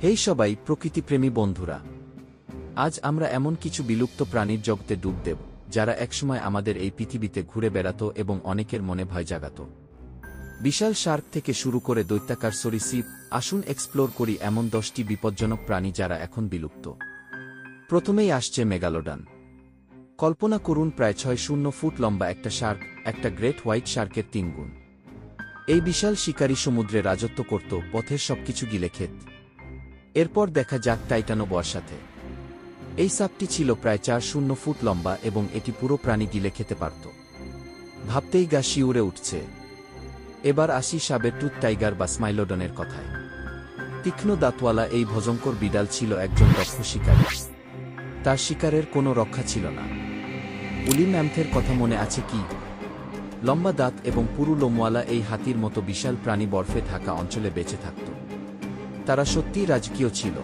হেই সবাই প্রকৃতিপ্রেমী বন্ধুরা, আজ আমরা এমন কিছু বিলুপ্ত প্রাণীর জগতে ডুব দেব যারা একসময় আমাদের এই পৃথিবীতে ঘুরে বেড়াত এবং অনেকের মনে ভয় জাগাত। বিশাল শার্ক থেকে শুরু করে দৈত্যাকার সরীসৃপ, আসুন এক্সপ্লোর করি এমন 10টি বিপজ্জনক প্রাণী যারা এখন বিলুপ্ত। প্রথমেই আসছে মেগালোডন। কল্পনা করুন প্রায় 6 ফুট লম্বা একটা শার্ক, একটা গ্রেট হোয়াইট শার্কের 3 গুণ। এই বিশাল শিকারী সমুদ্রে রাজত্ব করত, পথের সবকিছু গিলে খেত। এরপর দেখা যাক টাইটানোবর সাথে। এই সাপটি ছিল প্রায় 4 ফুট লম্বা এবং এটি পুরো প্রাণী গিলে খেতে পারত। ভাবতেই গা শিউরে উঠছে। এবার আসি সাবের টুথ টাইগার বা স্মাইলোডনের কথায়। তীক্ষ্ণ দাঁতওয়ালা এই ভয়ঙ্কর বিড়াল ছিল একজন দক্ষ শিকারী। তার শিকারের কোনো রক্ষা ছিল না। উলি ম্যামথের কথা মনে আছে কি? লম্বা দাঁত এবং পুরু লোমওয়ালা এই হাতির মতো বিশাল প্রাণী বরফে ঢাকা অঞ্চলে বেঁচে থাকত। তারা সত্যিই রাজকীয় ছিল।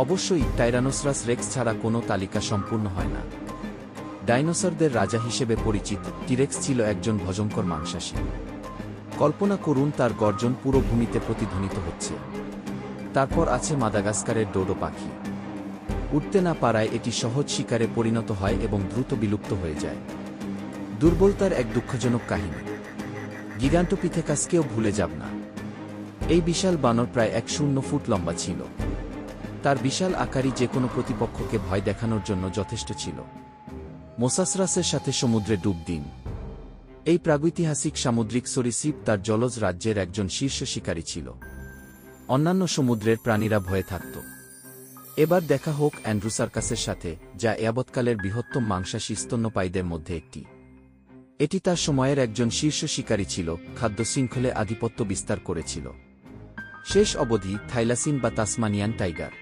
অবশ্যই টাইরানোসরাস রেক্স ছাড়া কোনো তালিকা সম্পূর্ণ হয় না। ডাইনোসরদের রাজা হিসেবে পরিচিত টিরেক্স ছিল একজন ভয়ঙ্কর মাংসাশী। কল্পনা করুন তার গর্জন পুরো ভূমিতে প্রতিধ্বনিত হচ্ছে। তারপর আছে মাদাগাস্কারের ডোডো পাখি। উঠতে না পারায় এটি সহজ শিকারে পরিণত হয় এবং দ্রুত বিলুপ্ত হয়ে যায়। দুর্বলতার এক দুঃখজনক কাহিনী। গিগান্টোপিথেকাসকেও ভুলে যাব না। এই বিশাল বানর প্রায় 1 ফুট লম্বা ছিল। তার বিশাল আকারই যে কোনো প্রতিপক্ষকে ভয় দেখানোর জন্য যথেষ্ট ছিল। মোসাসরাসের সাথে সমুদ্রে ডুব দিন। এই প্রাগৈতিহাসিক সামুদ্রিক সরীসৃপ তার জলজ রাজ্যের একজন শীর্ষ শিকারী ছিল। অন্যান্য সমুদ্রের প্রাণীরা ভয়ে থাকত। এবার দেখা হোক অ্যান্ড্রোসার্কাসের সাথে, যা যাবৎকালের বৃহত্তম মাংসাশী স্তন্যপায়ীদের মধ্যে একটি। এটি তার সময়ের একজন শীর্ষ শিকারী ছিল, খাদ্য শৃঙ্খলে আধিপত্য বিস্তার করেছিল। শেষ অবধি থাইলাসিন বা তাসমানিয়ান টাইগার।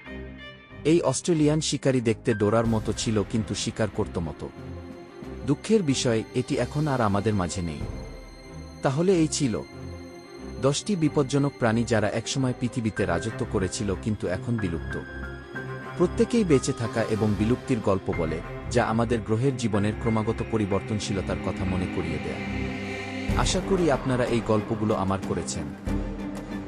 এই অস্ট্রেলিয়ান শিকারী দেখতে ডোরার মতো ছিল, কিন্তু শিকার করত মতো। দুঃখের বিষয়, এটি এখন আর আমাদের মাঝে নেই। তাহলে এই ছিল 10টি বিপজ্জনক প্রাণী যারা একসময় পৃথিবীতে রাজত্ব করেছিল কিন্তু এখন বিলুপ্ত। প্রত্যেকেই বেঁচে থাকা এবং বিলুপ্তির গল্প বলে, যা আমাদের গ্রহের জীবনের ক্রমাগত পরিবর্তনশীলতার কথা মনে করিয়ে দেয়। আশা করি আপনারা এই গল্পগুলো আমার করেছেন।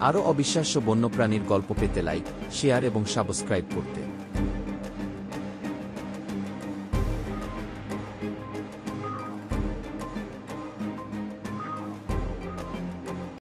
আরও অবিশ্বাস্য বন্যপ্রাণীর গল্প পেতে লাইক, শেয়ার এবং সাবস্ক্রাইব করতে